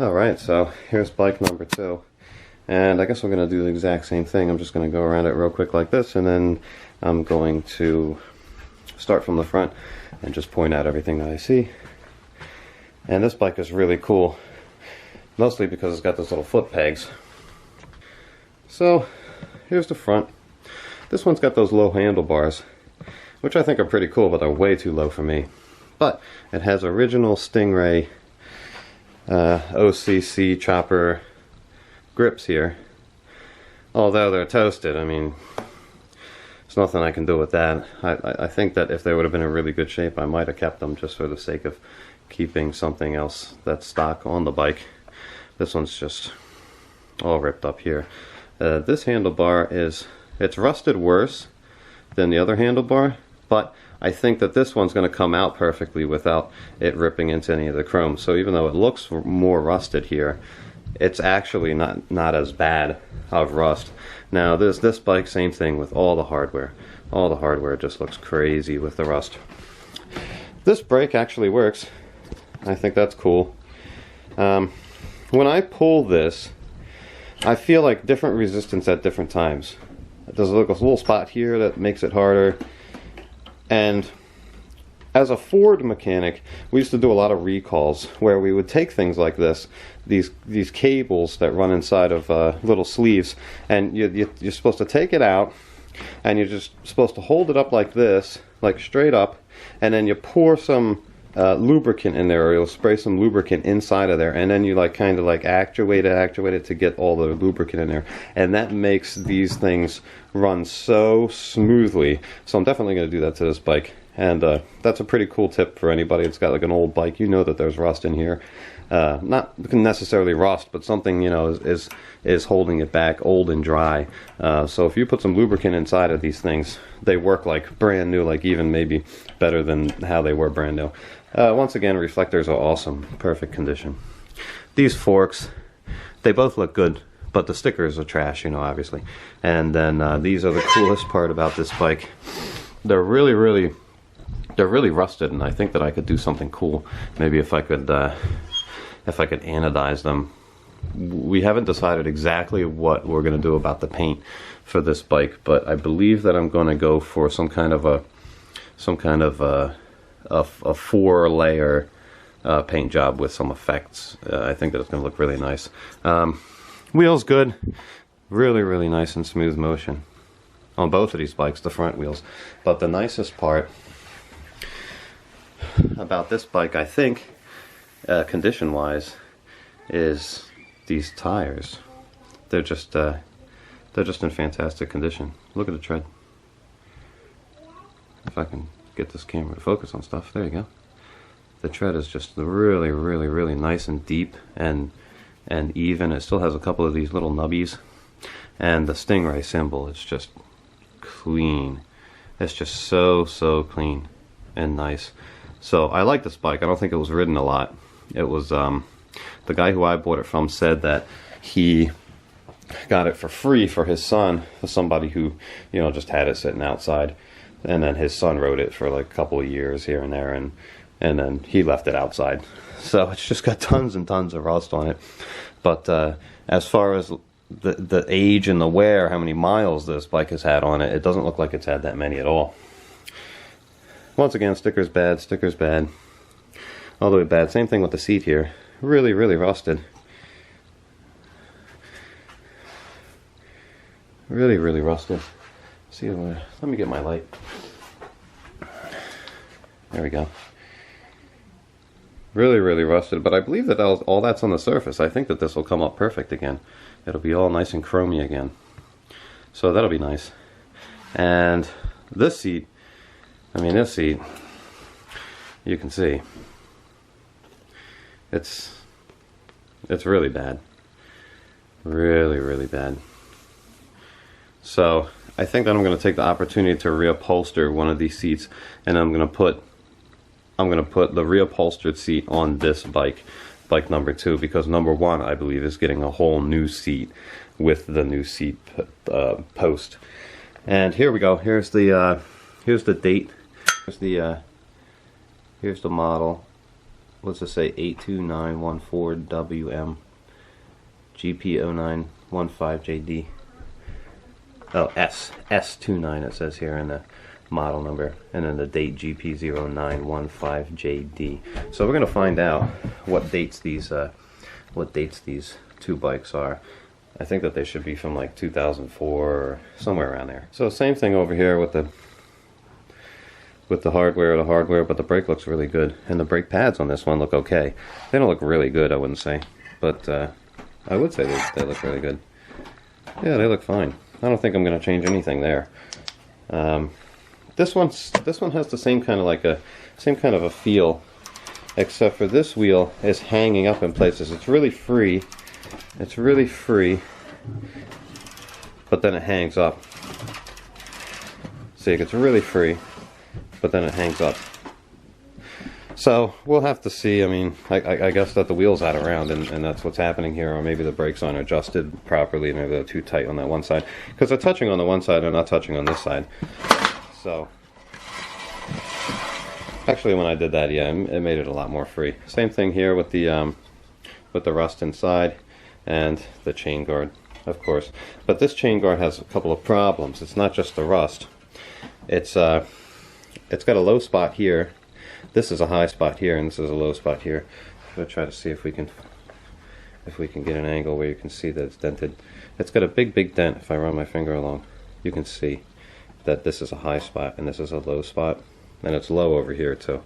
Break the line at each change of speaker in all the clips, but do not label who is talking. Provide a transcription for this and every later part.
Alright, so here's bike number 2. And I guess we're going to do the exact same thing. I'm just going to go around it real quick like this, and then I'm going to start from the front and just point out everything that I see. And this bike is really cool, mostly because it's got those little foot pegs. So here's the front. This one's got those low handlebars, which I think are pretty cool, but they're way too low for me. But it has original Stingray OCC chopper grips here. Although they're toasted, I mean, there's nothing I can do with that. I think that if they would have been in really good shape, I might have kept them just for the sake of keeping something else that's stock on the bike. This one's just all ripped up here. This handlebar it's rusted worse than the other handlebar, but I think that this one's going to come out perfectly without it ripping into any of the chrome. So even though it looks more rusted here, it's actually not as bad of rust. Now this bike, same thing with all the hardware. All the hardware just looks crazy with the rust. This brake actually works. I think that's cool. When I pull this, I feel like different resistance at different times. There's a little spot here that makes it harder. And as a Ford mechanic, we used to do a lot of recalls where we would take things like this, these cables that run inside of little sleeves, and you're supposed to take it out, and you're just supposed to hold it up like this, like straight up, and then you pour some lubricant in there, or you'll spray some lubricant inside of there, and then you kind of actuate it to get all the lubricant in there, and that makes these things run so smoothly. So I'm definitely going to do that to this bike, and that's a pretty cool tip for anybody that's got like an old bike. You know that there's rust in here, not necessarily rust, but something, you know, is holding it back, old and dry. So if you put some lubricant inside of these things, they work like brand new, like even maybe better than how they were brand new. Once again, reflectors are awesome, perfect condition. These forks, they both look good, but the stickers are trash, you know, obviously. And then these are the coolest part about this bike. They're really rusted, and I think that I could do something cool. Maybe if I could anodize them. We haven't decided exactly what we're going to do about the paint for this bike, but I believe that I'm going to go for some kind of a 4-layer paint job with some effects. I think that it's going to look really nice. Wheels good, really nice and smooth motion on both of these bikes, the front wheels. But the nicest part about this bike, I think, condition wise, is these tires. They're just in fantastic condition. Look at the tread. If I can get this camera to focus on stuff, there you go. The tread is just really nice and deep and even. It still has a couple of these little nubbies, and the Stingray symbol is just clean. It's just so clean and nice. So I like this bike. I don't think it was ridden a lot. It was the guy who I bought it from said that he got it for free for his son, for somebody who, you know, just had it sitting outside, and then his son rode it for like a couple of years here and there, and then he left it outside. So it's just got tons and tons of rust on it. But as far as the age and the wear, how many miles this bike has had on it, it doesn't look like it's had that many at all. Once again, stickers bad, all the way bad. Same thing with the seat here, really rusted, really rusted. See, let me get my light. There we go. Really rusted, but I believe that all that's on the surface. I think that this will come up perfect again. It'll be all nice and chromy again. So that'll be nice. And this seat, this seat, you can see, it's really bad. Really bad. So I think that I'm going to take the opportunity to reupholster one of these seats, and I'm going to put the reupholstered seat on this bike number 2, because number 1, I believe, is getting a whole new seat with the new seat post. And here we go. Here's the date. Here's the model. what's it say, 82914WM GP0915JD. Oh, S29 it says here in the model number, and then the date GP0915JD. So we're going to find out what dates these two bikes are. I think that they should be from like 2004 or somewhere around there. So same thing over here with the hardware, but the brake looks really good, and the brake pads on this one look okay. They don't look really good, I wouldn't say, but I would say they look really good. Yeah, they look fine. I don't think I'm going to change anything there. This one has the same kind of a feel, except for this wheel is hanging up in places. It's really free. It's really free, but then it hangs up. See, it's really free, but then it hangs up. So we'll have to see. I mean, I guess that the wheel's out around, and that's what's happening here, or maybe the brakes aren't adjusted properly. Maybe they're too tight on that one side, because they're touching on the one side and not touching on this side. So actually, when I did that, yeah, it made it a lot more free. Same thing here with the rust inside and the chain guard, of course. But this chain guard has a couple of problems. It's not just the rust. It's got a low spot here. This is a high spot here, and this is a low spot here. We'll try to see if we can get an angle where you can see that it's dented. It's got a big dent. If I run my finger along, you can see that this is a high spot and this is a low spot, and it's low over here too.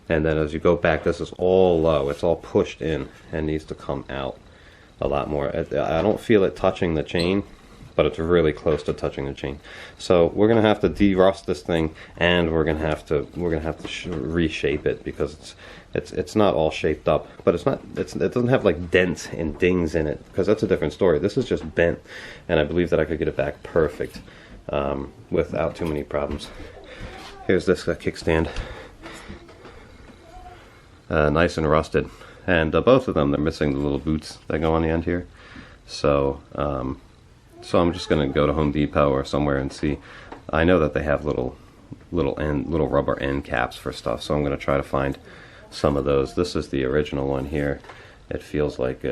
And then as you go back, this is all low. It's all pushed in and needs to come out a lot more. I don't feel it touching the chain, but it's really close to touching the chain. So we're gonna have to de-rust this thing, and we're gonna have to reshape it, because it's not all shaped up. But it doesn't have like dents and dings in it, because that's a different story. This is just bent, and I believe that I could get it back perfect without too many problems. Here's this kickstand, nice and rusted, and both of them, they're missing the little boots that go on the end here. So so I'm just going to go to Home Depot or somewhere and see. I know that they have little rubber end caps for stuff, so I'm going to try to find some of those. This is the original one here. It feels like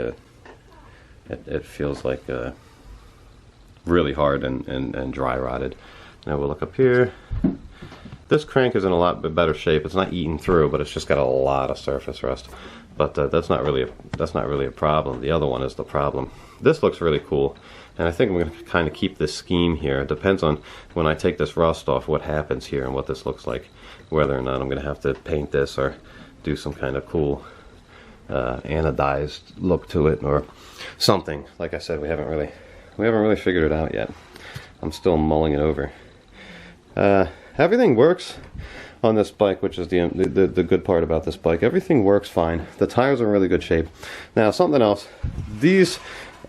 really hard and dry rotted. Now we'll look up here. This crank is in a lot better shape. It's not eaten through, but it's just got a lot of surface rust. But that's not really a problem. The other one is the problem. This looks really cool, and I think I'm going to kind of keep this scheme here. It depends on when I take this rust off what happens here and what this looks like, whether or not I'm going to have to paint this or do some kind of cool anodized look to it or something. Like I said, we haven't really figured it out yet. I'm still mulling it over. Everything works on this bike, which is the good part about this bike. Everything works fine. The tires are in really good shape. Now, something else. These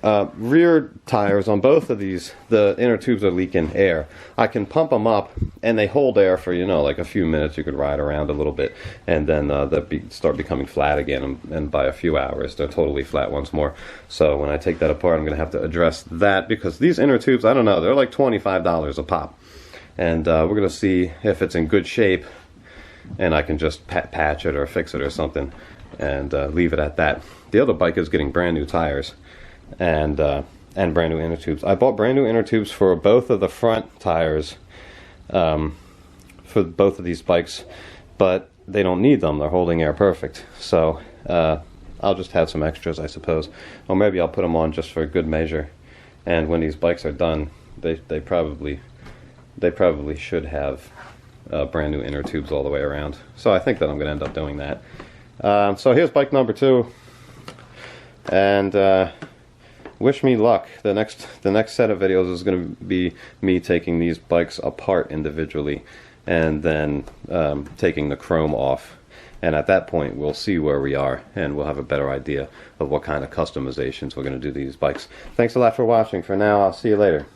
rear tires on both of these, the inner tubes are leaking air. I can pump them up, and they hold air for, like a few minutes. You could ride around a little bit, and then they'll start becoming flat again, and by a few hours, they're totally flat once more. So when I take that apart, I'm going to have to address that, because these inner tubes, I don't know, they're like $25 a pop. And we're going to see if it's in good shape, and I can just patch it or fix it or something, and leave it at that. The other bike is getting brand new tires and brand new inner tubes. I bought brand new inner tubes for both of the front tires for both of these bikes, but they don't need them. They're holding air perfect. So I'll just have some extras, I suppose, or maybe I'll put them on just for good measure. And when these bikes are done, they probably should have brand new inner tubes all the way around. So I think that I'm going to end up doing that. So here's bike number 2, and wish me luck. The next set of videos is going to be me taking these bikes apart individually, and then taking the chrome off. And at that point, we'll see where we are, and we'll have a better idea of what kind of customizations we're going to do to these bikes. Thanks a lot for watching. For now, I'll see you later.